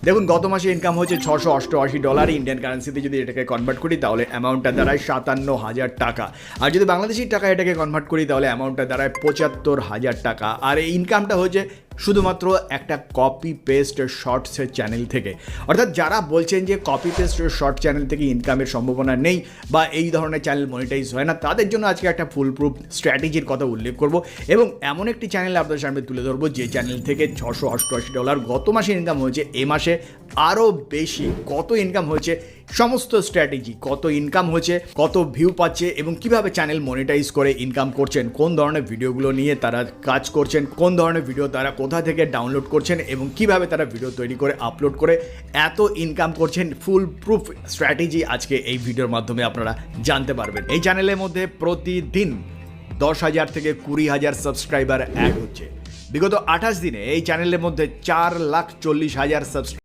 দেখুন, গত মাসে ইনকাম হচ্ছে $688, ইন্ডিয়ান কারেন্সিতে যদি এটাকে কনভার্ট করি তাহলে অ্যামাউন্টটা দাঁড়ায় 57,000 টাকা। আর যদি বাংলাদেশি টাকা এটাকে কনভার্ট করি তাহলে অ্যামাউন্টটা দাঁড়ায় 75,000 টাকা। আর এই ইনকামটা হচ্ছে শুধুমাত্র একটা কপি পেস্ট শর্টসের চ্যানেল থেকে। অর্থাৎ যারা বলছেন যে কপি পেস্ট শর্ট চ্যানেল থেকে ইনকামের সম্ভাবনা নেই বা এই ধরনের চ্যানেল মনিটাইজ হয় না, তাদের জন্য আজকে একটা ফুল প্রুফ স্ট্র্যাটেজির কথা উল্লেখ করব এবং এমন একটি চ্যানেল আপনাদের সামনে তুলে ধরবো যে চ্যানেল থেকে $688 গত মাসে ইনকাম হয়েছে, এ মাসে আরও বেশি। কত ইনকাম হয়েছে, সমস্ত স্ট্র্যাটেজি, কত ইনকাম হয়েছে, কত ভিউ পাচ্ছে এবং কিভাবে চ্যানেল মনিটাইজ করে ইনকাম করছেন, কোন ধরনের ভিডিওগুলো নিয়ে তারা কাজ করছেন, কোন ধরনের ভিডিও তারা কোথা থেকে ডাউনলোড করছেন এবং কিভাবে তারা ভিডিও তৈরি করে আপলোড করে এত ইনকাম করছেন, ফুল প্রুফ স্ট্র্যাটেজি আজকে এই ভিডিওর মাধ্যমে আপনারা জানতে পারবেন। এই চ্যানেলের মধ্যে প্রতিদিন 10,000 থেকে 20,000 সাবস্ক্রাইবার অ্যাড হচ্ছে। বিগত 28 দিনে এই চ্যানেলের মধ্যে 4,40,000 সাবস্ক্রাইবার